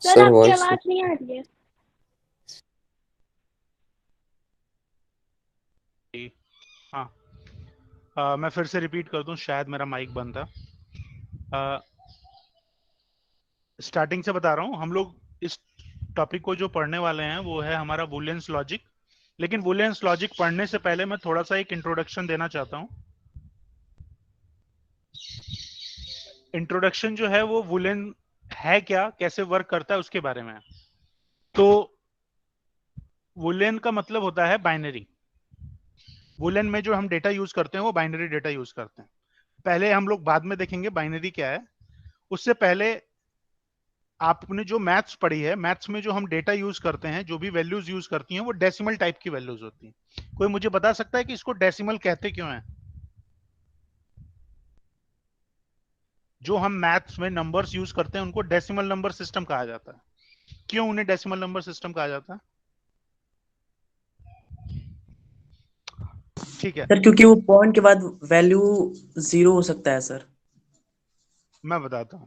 Sir आपकी voice आवाज नहीं आ रही है। हाँ। मैं फिर से रिपीट कर दूं, शायद मेरा माइक बंद था। स्टार्टिंग से बता रहा हूं, हम लोग इस टॉपिक को जो पढ़ने वाले हैं वो है हमारा वुलियंस लॉजिक। लेकिन वुलियंस लॉजिक पढ़ने से पहले मैं थोड़ा सा एक इंट्रोडक्शन देना चाहता हूं। इंट्रोडक्शन जो है वो वुलियन है क्या, कैसे वर्क करता है, उसके बारे में है। तो वुलियन का मतलब होता है बाइनरी। वुलियन में जो हम डेटा यूज करते हैं वो बाइनरी डेटा यूज करते हैं। पहले हम लोग बाद में देखेंगे बाइनरी क्या है। उससे पहले आपने जो मैथ्स पढ़ी है, मैथ्स में जो हम डेटा यूज करते हैं, जो भी वैल्यूज यूज करती हैं, वो डेसिमल टाइप की वैल्यूज होती हैं। कोई मुझे बता सकता है कि इसको डेसिमल कहते क्यों हैं? जो हम मैथ्स में नंबर्स यूज करते हैं उनको डेसिमल नंबर सिस्टम कहा जाता है। क्यों उन्हें डेसिमल नंबर सिस्टम कहा जाता है? ठीक है, सर क्योंकि वो पॉइंट के बाद वैल्यू 0 हो सकता है सर। मैं बताता हूं।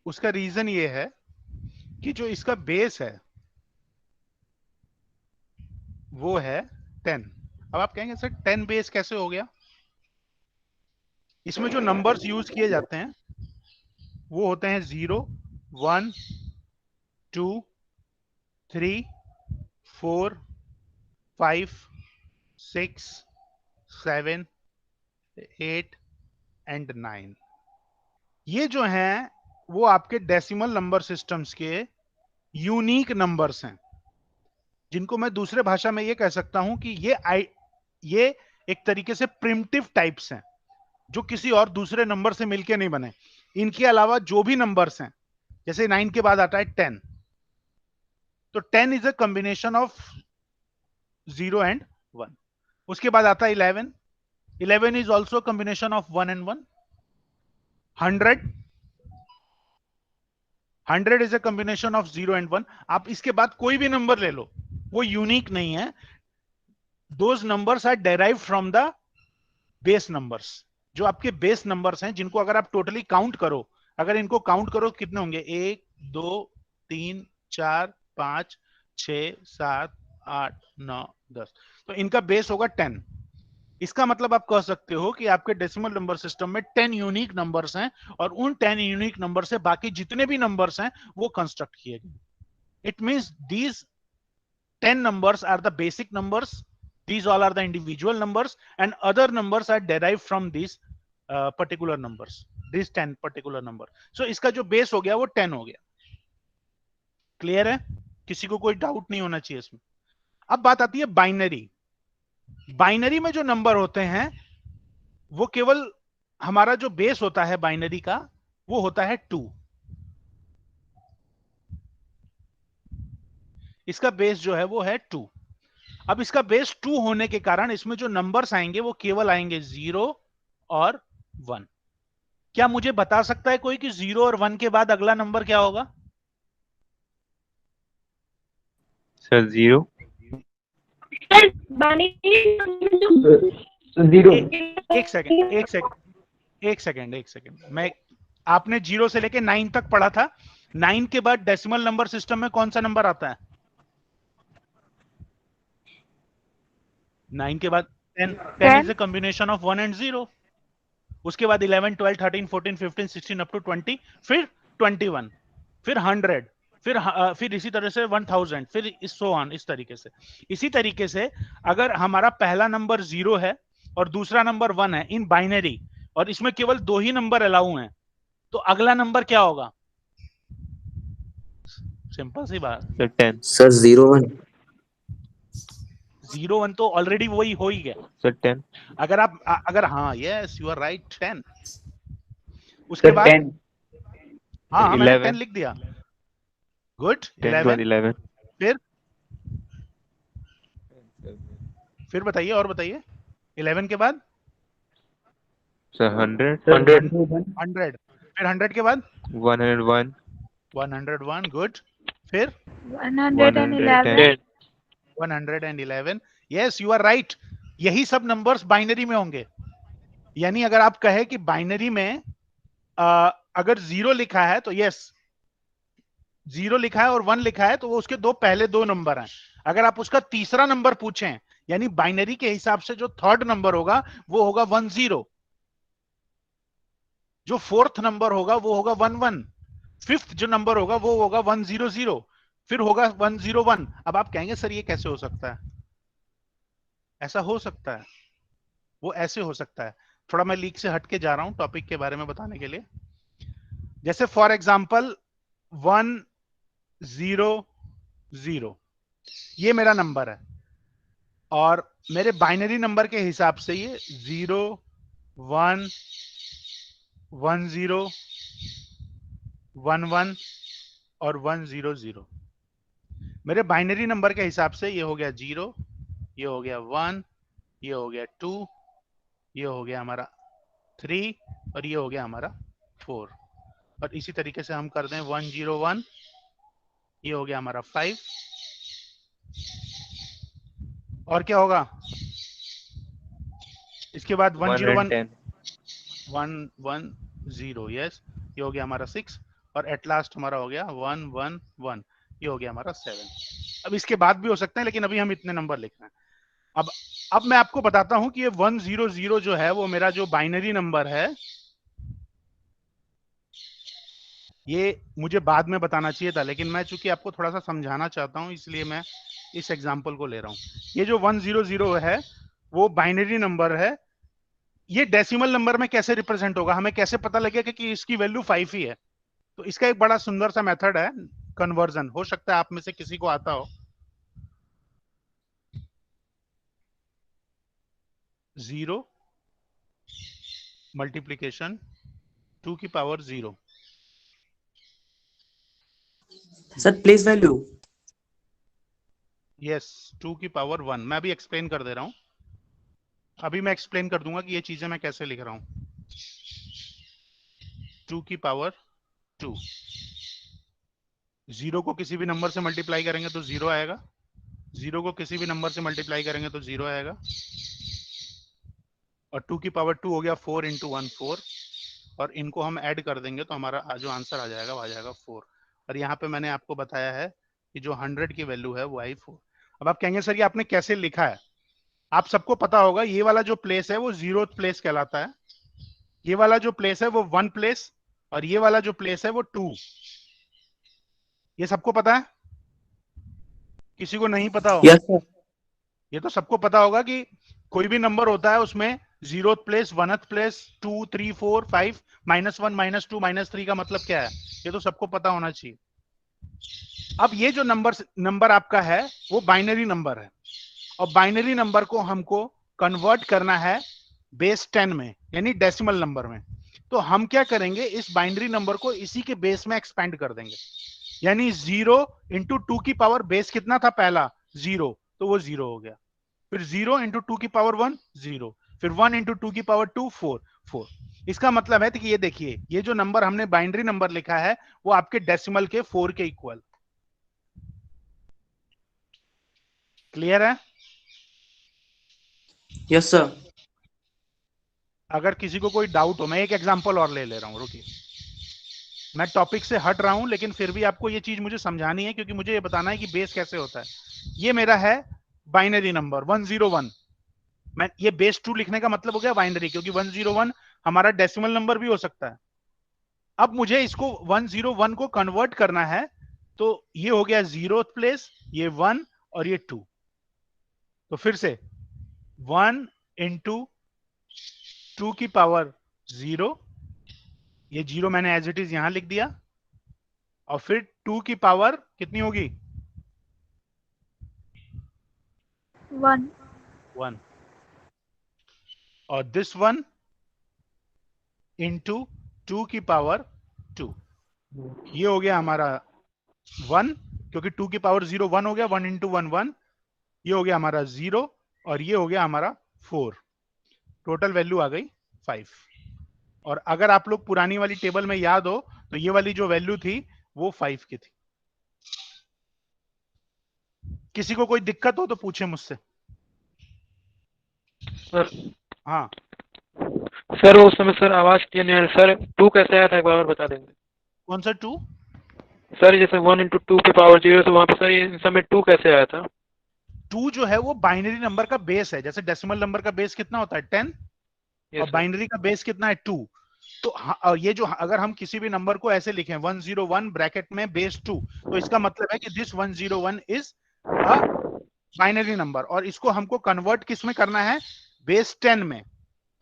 उसका रीजन ये है कि जो इसका बेस है वो है 10। अब आप कहेंगे सर 10 बेस कैसे हो गया? इसमें जो नंबर्स यूज किए जाते हैं वो होते हैं 0, 1, 2, 3, 4, 5, 6, 7, 8 एंड 9। ये जो हैं वो आपके डेसिमल नंबर सिस्टम्स के यूनिक नंबर्स हैं, जिनको मैं दूसरे भाषा में ये कह सकता हूं कि ये एक तरीके से प्रिमिटिव टाइप्स हैं, जो किसी और दूसरे नंबर से मिलके नहीं बने। इनके अलावा जो भी नंबर्स हैं, जैसे 9 के बाद आता है 10, तो 10 is a combination of 0 and 1। उसके बाद आता है 11, 11 is also combination of 1 and 1। 100, 100 is a combination of 0 and 1। आप इसके बाद कोई भी नंबर ले लो, वो यूनिक नहीं है। Those numbers are derived from the base numbers. जो आपके बेस नंबर्स हैं, जिनको अगर आप टोटली काउंट करो, अगर इनको काउंट करो कितने होंगे? 1, 2, 3, 4, 5, 6, 7, 8, 9, 10। तो इनका बेस होगा 10। इसका मतलब आप कह सकते हो कि आपके डेसिमल नंबर सिस्टम में 10 यूनिक नंबर्स हैं, और उन 10 यूनिक नंबर से बाकी जितने भी नंबर्स हैं वो कंस्ट्रक्ट किए गए। It means these 10 numbers are the basic numbers, these all are the individual numbers, and other numbers are derived from these particular numbers, these 10 particular number. So इसका जो बेस हो गया वो 10 हो गया। क्लियर है? किसी को कोई डाउट नहीं होना चाहिए इसमें। अब बात आती है बाइनरी। बाइनरी में जो नंबर होते हैं वो केवल, हमारा जो बेस होता है बाइनरी का वो होता है 2। इसका बेस जो है वो है 2। अब इसका बेस 2 होने के कारण इसमें जो नंबर्स आएंगे वो केवल आएंगे 0 और 1। क्या मुझे बता सकता है कोई कि 0 और 1 के बाद अगला नंबर क्या होगा? Sir 0 sir binary zero. एक सेकंड, एक सेकंड, एक सेकंड, एक सेकंड। मैं, आपने 0 से लेके 9 तक पढ़ा था। 9 के बाद डेसिमल नंबर सिस्टम में कौन सा नंबर आता है? 9 के बाद 10। 10 is 10। A combination of 1 and 0। उसके बाद 11, 12, 13, 14, 15, 16 अप टू 20, फिर 21, फिर 100, फिर इसी तरह से 1000, फिर सो ऑन, इस तरीके से। इसी तरीके से अगर हमारा पहला नंबर 0 है और दूसरा नंबर 1 है इन बाइनरी, और इसमें केवल 2 ही नंबर अलाउ हैं, तो अगला नंबर क्या होगा? सिंपल सी बात। Sir 10 sir 01। 0 1 तो ऑलरेडी वही हो ही गया। सर 10 अगर आप अगर, हाँ, यस यू आर राइट, 10। उसके सर बाद, 10। हाँ मैंने 10 11 लिख दिया। गुड। 10 के बाद 11 फिर बताइए, और बताइए। 11 के बाद सर 100 100, फिर 100 के बाद 101 101। गुड। फिर 111। 111। Yes you are right. यही सब नंबर्स बाइनरी में होंगे। यानी अगर आप कहे कि बाइनरी में अगर 0 लिखा है तो यस, 0 लिखा है और 1 लिखा है तो वो उसके पहले दो नंबर हैं। अगर आप उसका तीसरा नंबर पूछें, यानी बाइनरी के हिसाब से जो थर्ड नंबर होगा वो होगा 10, जो फोर्थ नंबर होगा वो होगा 11, फिफ्थ जो नंबर होगा वो होगा 100, फिर होगा 101। अब आप कहेंगे सर ये कैसे हो सकता है? ऐसा हो सकता है, वो ऐसे हो सकता है। थोड़ा मैं लीक से हटके जा रहा हूं टॉपिक के बारे में बताने के लिए। जैसे फॉर एग्जांपल 100, ये मेरा नंबर है और मेरे बाइनरी नंबर के हिसाब से ये 0 1 10 11 और 100। मेरे बाइनरी नंबर के हिसाब से ये हो गया 0, ये हो गया 1, ये हो गया 2, ये हो गया हमारा 3 और ये हो गया हमारा 4। और इसी तरीके से हम कर दें 101, ये हो गया हमारा 5 और क्या होगा इसके बाद 101 110 110, यस, ये हो गया हमारा 6 और एट लास्ट हमारा हो गया 111, ये हो गया हमारा 7। अब इसके बाद भी हो सकते हैं लेकिन अभी हम इतने नंबर लिख रहे हैं। अब मैं आपको बताता हूं कि ये 100 जो है वो मेरा जो बाइनरी नंबर है, ये मुझे बाद में बताना चाहिए था लेकिन मैं चूंकि आपको थोड़ा सा समझाना चाहता हूं इसलिए मैं इस एग्जांपल को ले रहा हूं। ये जो 100 है वो बाइनरी नंबर है। ये डेसिमल नंबर में कैसे रिप्रेजेंट होगा, हमें कैसे पता लगेगा कि इसकी वैल्यू 5 ही है? तो इसका एक बड़ा सुंदर सा मेथड है कन्वर्जन, हो सकता है आप में से किसी को आता हो। 0 मल्टीप्लीकेशन 2 की power 0। Sir place value. Yes, 2 की पावर 1। मैं अभी एक्सप्लेन कर दे रहा हूं, अभी मैं एक्सप्लेन कर दूंगा कि ये चीजें मैं कैसे लिख रहा हूं। 2 की पावर 2, 0 को किसी भी नंबर से मल्टीप्लाई करेंगे तो 0 आएगा, 0 को किसी भी नंबर से मल्टीप्लाई करेंगे तो 0 आएगा और 2 की पावर 2 हो गया 4 इंटू 1 4 और इनको हम ऐड कर देंगे तो हमारा जो आंसर आ जाएगा वो आ जाएगा 4। और यहाँ पे मैंने आपको बताया है कि जो 100 की वैल्यू है वो आई 4। अब आप कहेंगे सर ये आपने कैसे लिखा है? आप सबको पता होगा ये वाला जो प्लेस है वो 0th प्लेस कहलाता है, ये वाला जो प्लेस है वो 1 प्लेस और ये वाला जो प्लेस है वो 2। ये सबको पता है? किसी को नहीं पता हो? Yes sir. ये तो सबको पता होगा कि कोई भी नंबर होता है उसमें 0th प्लेस 1th प्लेस 2 3 4 5 -1 -2 -3 का मतलब क्या है, ये तो सबको पता होना चाहिए। अब ये जो नंबर आपका है वो बाइनरी नंबर है और बाइनरी नंबर को हमको कन्वर्ट करना है बेस 10 में यानी डेसिमल नंबर में। तो हम क्या करेंगे, इस बाइनरी नंबर को इसी के बेस में एक्सपेंड कर देंगे, यानी 0 इंटू 2 की पावर बेस कितना था पहला 0, तो वो 0 हो गया। फिर 0 इंटू 2 की पावर 1 0, फिर 1 इंटू 2 की पावर 2 4 4। इसका मतलब है कि ये देखिए ये जो नंबर हमने बाइनरी नंबर लिखा है वो आपके डेसिमल के 4 के इक्वल। क्लियर है? Yes sir. अगर किसी को कोई डाउट हो, मैं एक एग्जांपल और ले रहा हूं, रुकिए। मैं टॉपिक से हट रहा हूं लेकिन फिर भी आपको ये चीज मुझे समझानी है क्योंकि मुझे ये बताना है कि बेस कैसे होता है। ये मेरा है बाइनरी नंबर 101। मैं ये बेस 2 लिखने का मतलब हो गया बाइनरी, क्योंकि 101 हमारा डेसिमल नंबर भी हो सकता है। अब मुझे इसको 101 को कन्वर्ट करना है तो ये हो गया 0th प्लेस, ये 1 और ये 2। तो फिर से 1 इंटू 2 की पावर 0, ये 0 मैंने एज इट इज यहां लिख दिया और फिर 2 की पावर कितनी होगी 1 1 और दिस 1 इंटू 2 की पावर 2, ये हो गया हमारा 1 क्योंकि 2 की पावर 0 1 हो गया, 1 इंटू 1 1, ये हो गया हमारा 0 और ये हो गया हमारा 4। टोटल वैल्यू आ गई 5। और अगर आप लोग पुरानी वाली टेबल में याद हो तो ये वाली जो वैल्यू थी वो 5 की थी। किसी को कोई दिक्कत हो तो पूछे मुझसे। सर हाँ सर उस समय सर आवाज क्लियर नहीं आ रही सर, 2 कैसे आया था एक बार और बता देंगे? कौन सा 2? सर जैसे 1 into 2 पे पावर 0, तो वहाँ पे सर ये समय 2 कैसे आया था? 2 जो है वो बाइनरी नंबर का बेस है, जैसे डेसिमल नंबर का बेस कितना होता है 10 Yes, और sir. बाइनरी का बेस कितना है 2। तो और ये जो अगर हम किसी भी नंबर को ऐसे लिखें 101 ब्रैकेट में बेस 2, तो इसका मतलब है कि this 101 is a binary number, और इसको हमको कन्वर्ट किस में करना है, बेस 10 में।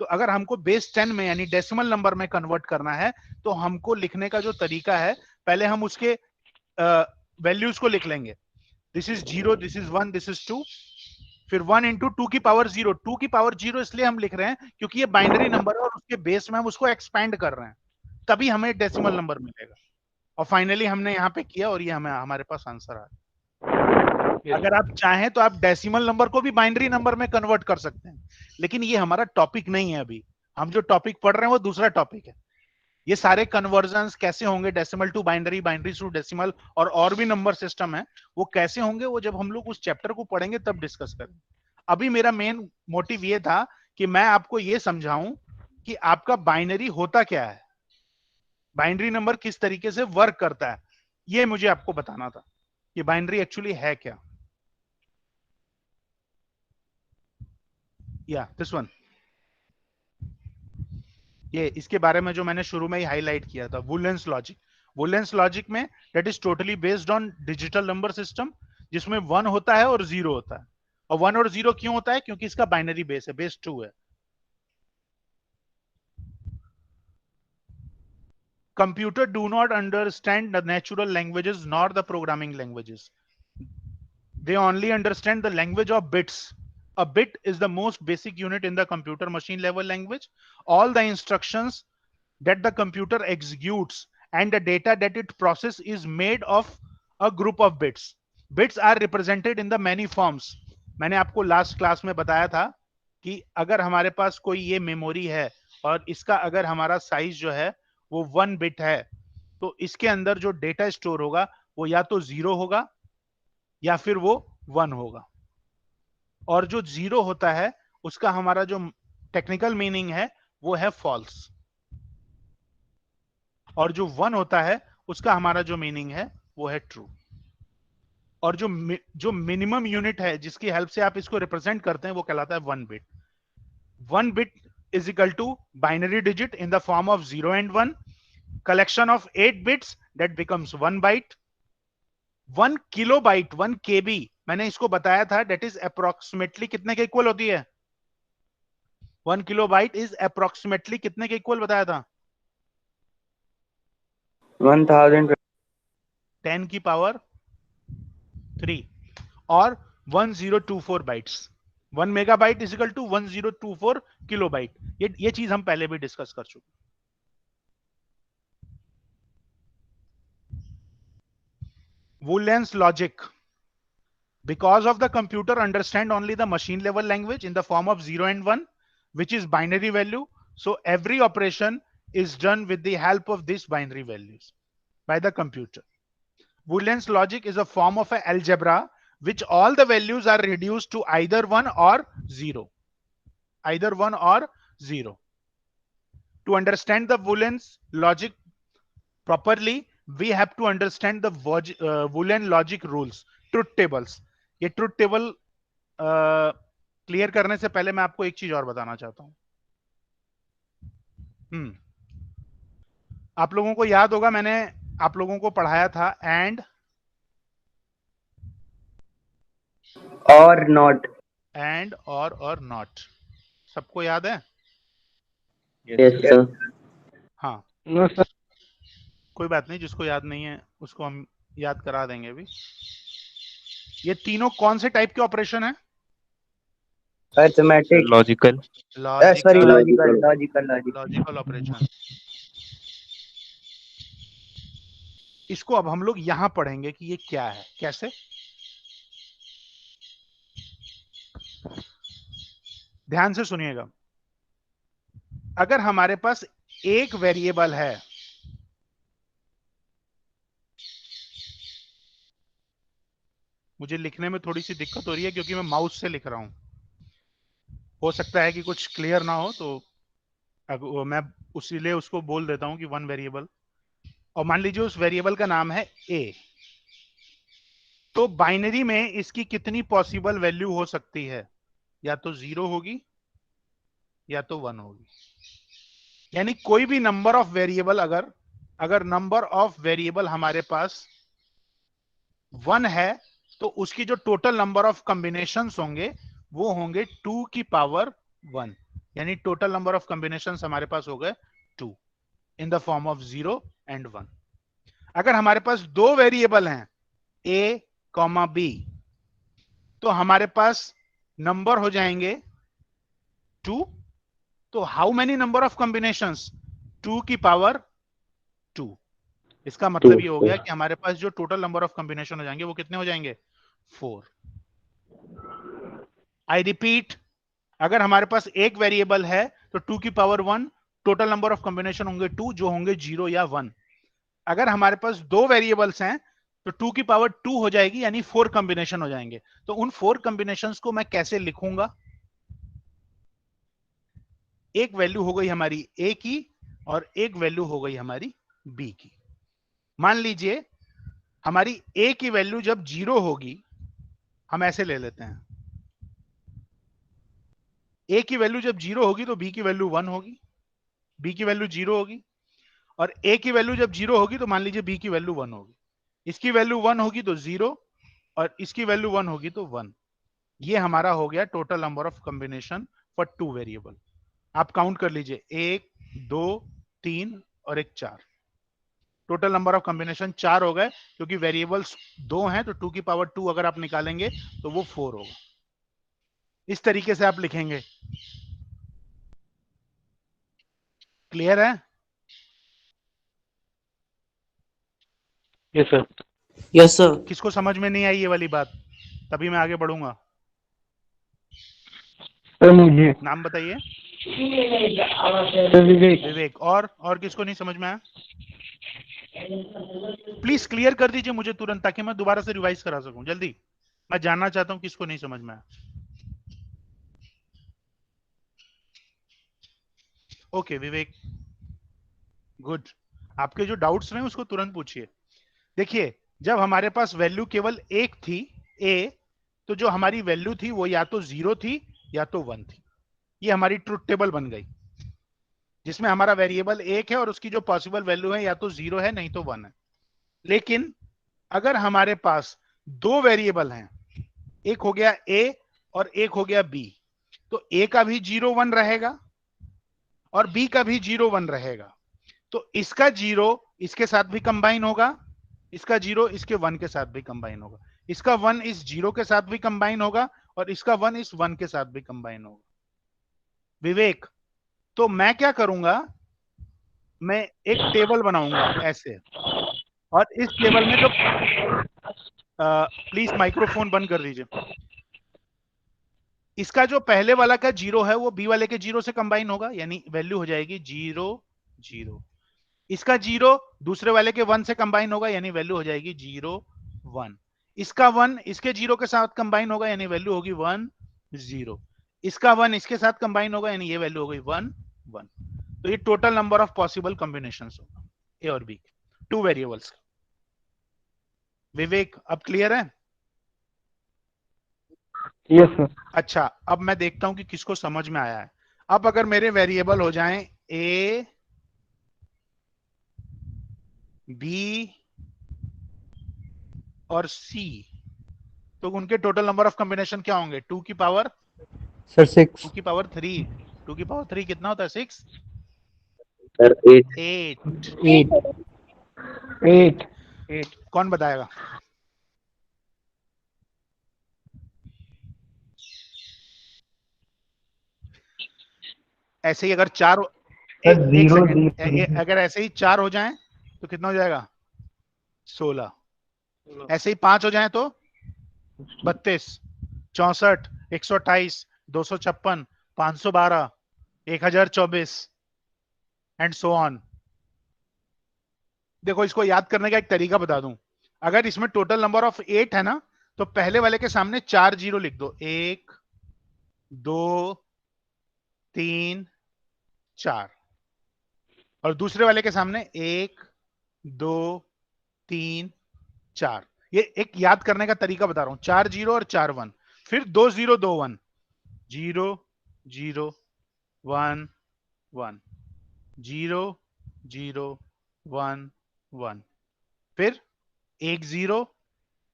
तो अगर हमको बेस 10 में यानी डेसिमल नंबर में कन्वर्ट करना है, तो हमको लिखने का जो तरीका है, पहले हम उसके वैल्यूज को लिख लेंगे। This is 0, this is 1, this is 2, फिर 1 इंटू 2 की पावर 0। 2 की पावर 0 इसलिए हम लिख रहे हैं क्योंकि ये बाइनरी नंबर है और उसके बेस में हम उसको एक्सपैंड कर रहे हैं, तभी हमें डेसिमल नंबर मिलेगा। और फाइनली हमने यहाँ पे किया और ये हमें हमारे पास आंसर आ गया। अगर आप चाहें तो आप डेसिमल नंबर को भी बाइनरी नंबर में कन्वर्ट कर सकते हैं, लेकिन ये हमारा टॉपिक नहीं है। अभी हम जो टॉपिक पढ़ रहे हैं वो दूसरा टॉपिक है। ये सारे कन्वर्जन्स कैसे होंगे, decimal to binary, binary to decimal, और भी नंबर सिस्टम है, वो कैसे होंगे, वो जब हम लोग उस चैप्टर को पढ़ेंगे तब डिस्कस करेंगे। अभी मेरा मेन मोटिव ये था कि मैं आपको ये समझाऊं कि आपका बाइनरी होता क्या है, बाइनरी नंबर किस तरीके से वर्क करता है, ये मुझे आपको बताना था कि बाइनरी एक्चुअली है क्या। या दिस वन, ये इसके बारे में जो मैंने शुरू में ही हाईलाइट किया था, वुलेंस लॉजिक। वुलेंस लॉजिक में that is totally based on digital number system, जिसमें 1 होता है और 0 होता है। और 1 और 0 क्यों होता है, क्योंकि इसका बाइनरी बेस है, बेस 2 है। Computer do not understand the natural languages nor the programming languages. They only understand the language of bits. A bit is the most basic unit in the computer machine level language. All the instructions that the computer executes and the data that it processes is made of a group of bits. Bits are represented in the many forms. मैंने आपको last class में बताया था कि अगर हमारे पास कोई ये मेमोरी है और इसका अगर हमारा साइज जो है वो 1 बिट है, तो इसके अंदर जो डेटा स्टोर होगा वो या तो 0 होगा या फिर वो 1 होगा। और जो 0 होता है उसका हमारा जो टेक्निकल मीनिंग है वो है फॉल्स, और जो 1 होता है उसका हमारा जो मीनिंग है वो है ट्रू। और जो मिनिमम यूनिट है जिसकी हेल्प से आप इसको रिप्रेजेंट करते हैं वो कहलाता है 1 bit. 1 bit is equal to binary digit in the form of 0 and 1, collection of 8 bits that becomes 1 byte। 1 kilobyte 1 KB मैंने इसको बताया था, that is approximately कितने के इक्वल होती है? 1 kilobyte is approximately कितने के इक्वल बताया था? 1000। 10 की पावर 3 और 1024 bytes. 1 megabyte is equal to 1024 kilobyte. ये चीज हम पहले भी डिस्कस कर चुके। Woolen's logic, because of the computer understand only the machine level language in the form of 0 and 1, which is binary value, so every operation is done with the help of these binary values by the computer. Woolen's logic is a form of an algebra which all the values are reduced to either 1 or 0, either 1 or 0. To understand the Woolen's logic properly, we have to understand the Woolen logic rules, truth tables. ये truth table clear करने से पहले मैं आपको एक चीज और बताना चाहता हूं। आप लोगों को याद होगा मैंने आप लोगों को पढ़ाया था एंड और नॉट। एंड और नॉट, सबको याद है? Yes sir. हाँ No, sir. कोई बात नहीं, जिसको याद नहीं है उसको हम याद करा देंगे अभी। ये तीनों कौन से टाइप के ऑपरेशन है? Arithmetic. Logical. Sorry, logical operation. इसको अब हम लोग यहां पढ़ेंगे कि ये क्या है, कैसे। ध्यान से सुनिएगा। अगर हमारे पास एक वेरिएबल है, मुझे लिखने में थोड़ी सी दिक्कत हो रही है क्योंकि मैं माउस से लिख रहा हूं, हो सकता है कि कुछ क्लियर ना हो, तो मैं उसीलिए उसको बोल देता हूं कि 1 वेरिएबल। और मान लीजिए उस वेरिएबल का नाम है ए, तो बाइनरी में इसकी कितनी पॉसिबल वैल्यू हो सकती है? या तो 0 होगी या तो 1 होगी। यानी कोई भी नंबर ऑफ वेरिएबल, अगर नंबर ऑफ वेरिएबल हमारे पास 1 है तो उसकी जो टोटल नंबर ऑफ कॉम्बिनेशंस होंगे वो होंगे 2 की पावर 1। यानी टोटल नंबर ऑफ कॉम्बिनेशंस हमारे पास हो गए 2 in the form of 0 and 1। अगर हमारे पास दो वेरिएबल हैं a, b, तो हमारे पास नंबर हो जाएंगे 2। तो how many number of combinations? 2 की पावर 2। इसका मतलब ये हो गया कि हमारे पास जो टोटल नंबर ऑफ कॉम्बिनेशन हो जाएंगे वो कितने हो जाएंगे? 4। आई रिपीट, अगर हमारे पास एक वेरिएबल है तो 2 की power 1, total number of combination होंगे 2, जो होंगे 0 या 1। अगर हमारे पास दो वेरिएबल्स हैं तो 2 की पावर 2 हो जाएगी, यानी 4 कॉम्बिनेशन हो जाएंगे। तो उन 4 कॉम्बिनेशंस को मैं कैसे लिखूंगा? एक वैल्यू हो गई हमारी ए की और एक वैल्यू हो गई हमारी बी की। मान लीजिए हमारी ए की वैल्यू जब 0 होगी, हम ऐसे ले लेते हैं, ए की वैल्यू जब 0 होगी तो बी की वैल्यू 1 होगी, बी की वैल्यू 0 होगी, और ए की वैल्यू जब 0 होगी तो मान लीजिए बी की वैल्यू 1 होगी। इसकी वैल्यू 1 होगी तो 0 और इसकी वैल्यू 1 होगी तो 1। ये हमारा हो गया total number of combination for 2 variable. आप काउंट कर लीजिए, 1, 2, 3 और एक 4। टोटल नंबर ऑफ कॉम्बिनेशन 4 हो गए, क्योंकि वेरिएबल्स 2 हैं तो 2 की पावर 2 अगर आप निकालेंगे तो वो 4 होगा। इस तरीके से आप लिखेंगे। क्लियर है? Yes sir. Yes sir. किसको समझ में नहीं आई ये वाली बात? तभी मैं आगे बढ़ूंगा। सर मुझे नाम बताइए। सर विवेक। विवेक। और किसको नहीं समझ में आया? प्लीज क्लियर कर दीजिए मुझे तुरंत, ताकि मैं दोबारा से रिवाइज करा सकूं। जल्दी, मैं जानना चाहता हूं किसको नहीं समझ में आया। ओके विवेक, गुड। आपके जो डाउट्स रहे उसको तुरंत पूछिए। देखिए, जब हमारे पास वैल्यू केवल एक थी ए, तो जो हमारी वैल्यू थी वो या तो 0 थी या तो 1 थी। ये हमारी ट्रुथ टेबल बन गई, जिसमें हमारा वेरिएबल एक है और उसकी जो पॉसिबल वैल्यू है या तो 0 है नहीं तो 1 है। लेकिन अगर हमारे पास दो वेरिएबल हैं, एक हो गया ए और एक हो गया बी, तो ए का भी 0 1 रहेगा और बी का भी 0 1 रहेगा। तो इसका 0 इसके साथ भी कंबाइन होगा, इसका 0 इसके 1 के साथ भी कंबाइन होगा, इसका 1 इस 0 के साथ भी कंबाइन होगा और इसका 1 इस 1 के साथ भी कंबाइन होगा। विवेक, तो मैं क्या करूंगा, मैं एक टेबल बनाऊंगा ऐसे, और इस टेबल में जो प्लीज माइक्रोफोन बंद कर दीजिए। इसका जो पहले वाला का 0 है वो बी वाले के 0 से कंबाइन होगा, यानी वैल्यू हो जाएगी 0 0। इसका 0 दूसरे वाले के 1 से कंबाइन होगा, यानी वैल्यू हो जाएगी 0 1। इसका 1 इसके 0 के साथ कंबाइन होगा, यानी वैल्यू होगी 1 0। इसका 1 इसके साथ कंबाइन होगा, यानी ये वैल्यू हो गई 1 1। तो ये total number of possible combinations होगा ए और बी, 2 वेरिएबल्स। विवेक, अब क्लियर है? Yes sir. अच्छा, अब मैं देखता हूं कि किसको समझ में आया है। अब अगर मेरे वेरिएबल हो जाएं ए, बी और सी, तो उनके टोटल नंबर ऑफ कॉम्बिनेशन क्या होंगे? 2 की पावर सर 6। 2 की पावर 3। 2 की पावर 3 कितना होता है? 6 सर 8। 8। कौन बताएगा? ऐसे ही अगर चार, एक सेकंड, अगर ऐसे ही 4 हो जाएं तो कितना हो जाएगा? 16। ऐसे ही 5 हो जाएं तो 32, 64, 128, 256, 512, 1024 एंड सो ऑन। देखो, इसको याद करने का एक तरीका बता दूं। अगर इसमें टोटल नंबर ऑफ 8 है ना, तो पहले वाले के सामने 4 0 लिख दो, 1 2 3 4, और दूसरे वाले के सामने 1 2 3 4। ये एक याद करने का तरीका बता रहा हूं, 4 0 और 4 1, फिर 2 0 2 1, 0 0 1 1, 0 0 1 1, फिर 1 0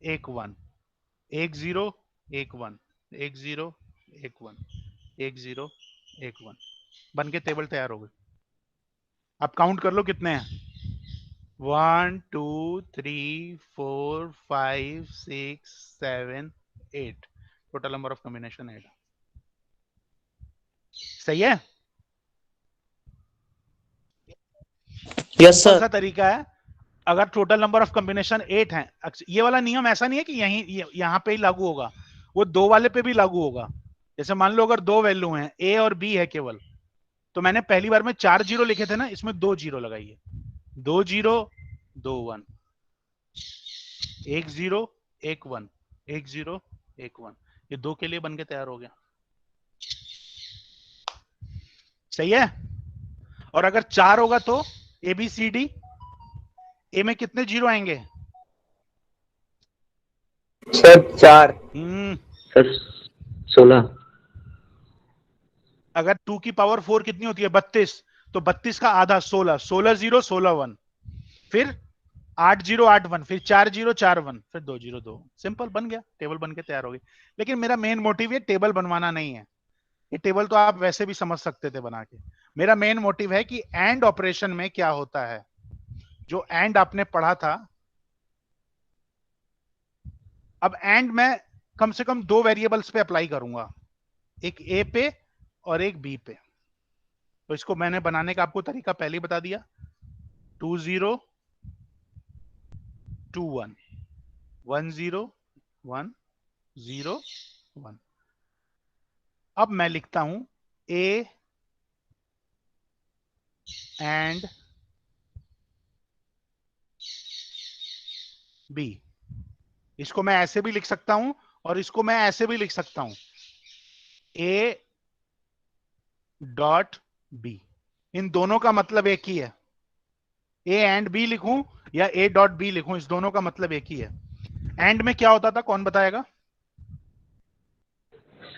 1 1, 1 0 1 1, 1 0 1 1, 1 0 1 1, बन के टेबल तैयार हो गई। आप काउंट कर लो कितने हैं, 1 2 3 4 5 6 7 8, टोटल नंबर ऑफ कॉम्बिनेशन 8। सही है? यस कौन सर। सा तरीका है? अगर टोटल नंबर ऑफ कॉम्बिनेशन 8 है, ये वाला नियम ऐसा नहीं है कि यहां पे ही लागू होगा, वो 2 वाले पे भी लागू होगा। जैसे मान लो अगर 2 वैल्यू हैं, ए और बी है केवल, तो मैंने पहली बार में 4 जीरो लिखे थे ना, इसमें 2 जीरो लगाइए, 2 0 2 1, 1 0 1 1, 1 0 1 1, ये 2 के लिए बन के तैयार हो गया। सही है? और अगर 4 होगा तो ए बी सी डी, ए में कितने जीरो आएंगे? सर 4। सर 16। अगर 2 की पावर 4 कितनी होती है? 32, तो 32 का आधा 16, 16 0 16 1, फिर 8 0 8 1, फिर 4 0 4 1, फिर 2 0 2। सिंपल, बन गया, टेबल बन के तैयार हो गई। लेकिन मेरा मेन मोटिव ये टेबल बनवाना नहीं है, ये टेबल तो आप वैसे भी समझ सकते थे बना के। मेरा मेन मोटिव है कि एंड ऑपरेशन में क्या होता है, जो एंड आपने पढ़ा था। अब एंड में कम से कम 2 वेरिएबल्स पे अप्लाई करूंगा, एक ए पे और एक बी पे। तो इसको मैंने बनाने का आपको तरीका पहले ही बता दिया, 2 0 2 1, 1 0 1 0 1। अब मैं लिखता हूं ए एंड बी। इसको मैं ऐसे भी लिख सकता हूं और इसको मैं ऐसे भी लिख सकता हूं, ए डॉट बी। इन दोनों का मतलब एक ही है। ए एंड बी लिखूं या ए डॉट बी लिखूं, इस दोनों का मतलब एक ही है। एंड में क्या होता था, कौन बताएगा?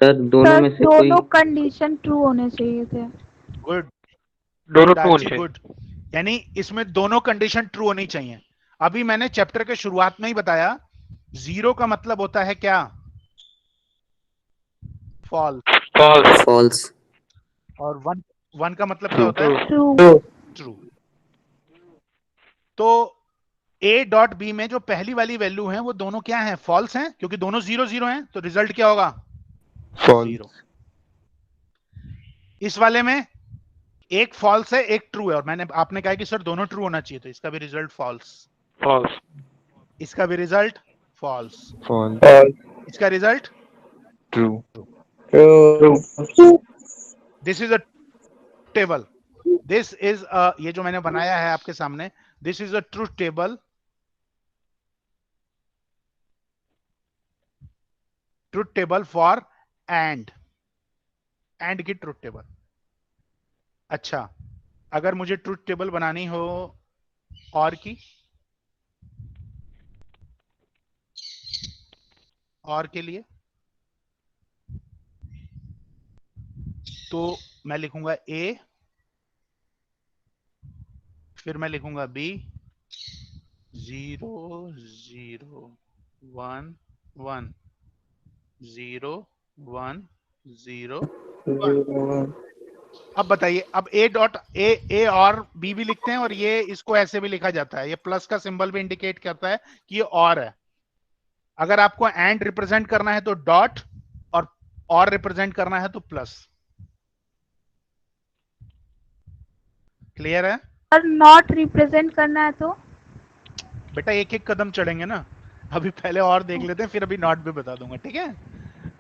सर दोनों सर में से कोई दोनों कंडीशन ट्रू होने चाहिए थे। गुड, दोनों ट्रू होने चाहिए। गुड। यानी इसमें दोनों कंडीशन ट्रू होनी चाहिए। अभी मैंने चैप्टर के शुरुआत में ही बताया, 0 का मतलब होता है क्या? फॉल्स। फॉल्स। फॉल्स। और 1 का मतलब क्या होता है? ट्रू। ट्रू। तो ए डॉट बी में जो पहली वाली वैल्यू है वो दोनों क्या है? फॉल्स हैं, क्योंकि दोनों 0 0 हैं, तो रिजल्ट क्या होगा? false, 0। इस वाले में एक फॉल्स है एक ट्रू है, और आपने कहा कि सर दोनों ट्रू होना चाहिए, तो इसका भी रिजल्ट फॉल्स, फॉल्स। इसका भी रिजल्ट फॉल्स, false, इसका result true, this is a table, this is ये जो मैंने बनाया है आपके सामने, this is a truth table, truth table for and की ट्रूथ टेबल। अच्छा, अगर मुझे ट्रूथ टेबल बनानी हो और की, और के लिए, तो मैं लिखूंगा ए, फिर मैं लिखूंगा बी, 0 0 1 1 0 1 0 1। अब बताइए, अब ए डॉट ए और बी भी लिखते हैं, और ये इसको ऐसे भी लिखा जाता है, ये प्लस का सिंबल भी इंडिकेट करता है कि ये और है। अगर आपको एंड रिप्रेजेंट करना है तो डॉट, और रिप्रेजेंट करना है तो प्लस। क्लियर है? और नॉट रिप्रेजेंट करना है तो? बेटा एक एक कदम चढ़ेंगे ना, अभी पहले और देख लेते हैं, फिर अभी नॉट भी बता दूंगा, ठीक है?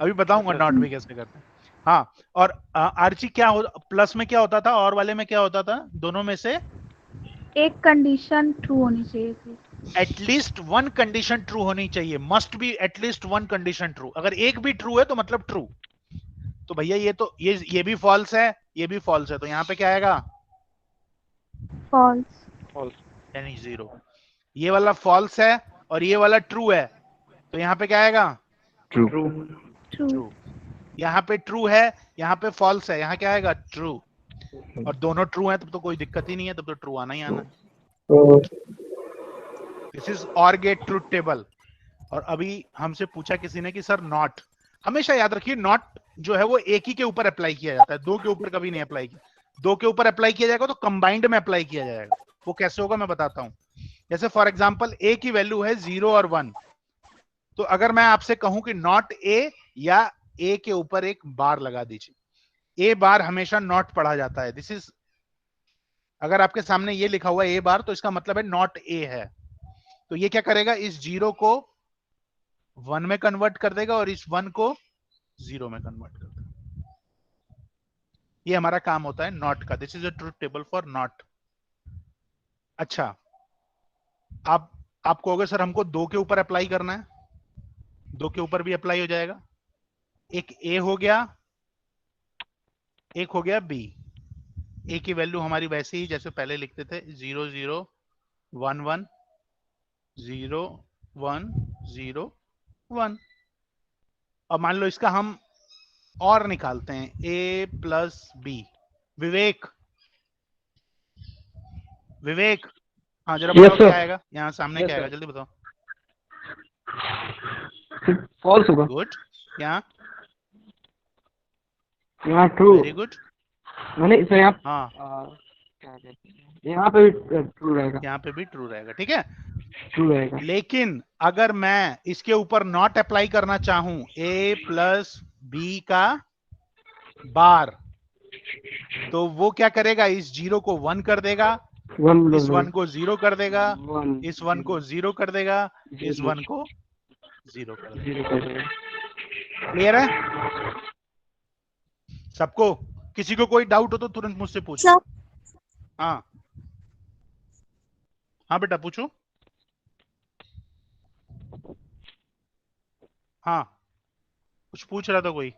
अभी बताऊंगा नॉट भी कैसे करते हैं। हाँ, और आर्ची क्या हो, प्लस में क्या होता था, और वाले में क्या होता था? दोनों में से एक कंडीशन ट्रू होनी चाहिए थी। एटलीस्ट 1 कंडीशन ट्रू होनी चाहिए, must be at least 1 condition true. अगर एक भी ट्रू है तो मतलब ट्रू। तो भैया ये तो ये भी फॉल्स है, ये भी फॉल्स है, तो यहाँ पे क्या आएगा? फॉल्स। फॉल्स। यानी 0। ये वाला फॉल्स है और ये वाला ट्रू है, तो यहाँ पे क्या आएगा? True. ट्रू। यहाँ पे ट्रू है, यहाँ पे फॉल्स है, यहाँ क्या आएगा? ट्रू। और दोनों ट्रू हैं तब तो कोई दिक्कत ही नहीं है, तब तो ट्रू आना ही आना है। This is or gate truth table. और अभी हमसे पूछा किसी ने कि सर नॉट, हमेशा याद रखिए नॉट जो है वो एक ही के ऊपर अप्लाई किया जाता है, दो के ऊपर कभी नहीं अप्लाई किया। दो के ऊपर अप्लाई किया जाएगा तो कंबाइंड में अप्लाई किया जाएगा। वो कैसे होगा मैं बताता हूं। जैसे फॉर एग्जांपल ए की वैल्यू है 0 और 1, तो अगर मैं आपसे कहूं कि नॉट ए, या ए के ऊपर एक बार लगा दीजिए। ए बार हमेशा नॉट पढ़ा जाता है। दिस इज, अगर आपके सामने ये लिखा हुआ है ए बार, तो इसका मतलब है नॉट ए है। तो ये क्या करेगा? इस 0 को 1 में कन्वर्ट कर देगा और इस 1 को 0 में कन्वर्ट कर देगा। ये हमारा काम होता है नॉट का। This is a truth table for not. अच्छा, आप कहोगे सर हमको 2 के ऊपर अप्लाई करना है, 2 के ऊपर भी अप्लाई हो जाएगा। एक ए हो गया, एक हो गया बी। ए की वैल्यू हमारी वैसे ही जैसे पहले लिखते थे 0 0 1 1 0 1 0 1। और मान लो इसका हम और निकालते हैं, ए प्लस बी। विवेक, विवेक, हाँ जरा बताओ क्या आएगा यहाँ सामने? क्या आएगा जल्दी बताओ। फॉल्स होगा। गुड। यहाँ ट्रू। Very good. मैंने इसे यहाँ हाँ, क्या कहते हैं, यहाँ पे भी ट्रू रहेगा। यहाँ पे भी ट्रू रहेगा, ठीक है। ट्रू रहेगा। लेकिन अगर मैं इसके ऊपर नॉट अप्लाई करना चाहूं, ए प्लस बी का बार, तो वो क्या करेगा? इस 0 को 1 कर देगा, इस 1 को 0 कर देगा, इस 1 को 0 कर देगा, इस 1 को 0 कर देगा। क्लियर है सबको? किसी को कोई डाउट हो तो तुरंत मुझसे पूछो। हाँ हाँ बेटा पूछो। हाँ, कुछ पूछ रहा था कोई?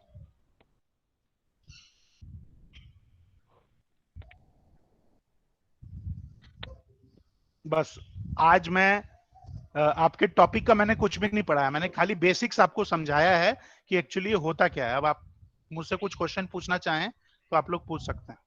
बस आज मैं आपके टॉपिक का मैंने कुछ भी नहीं पढ़ाया, मैंने खाली बेसिक्स आपको समझाया है कि एक्चुअली होता क्या है। अब आप मुझसे कुछ क्वेश्चन पूछना चाहें तो आप लोग पूछ सकते हैं।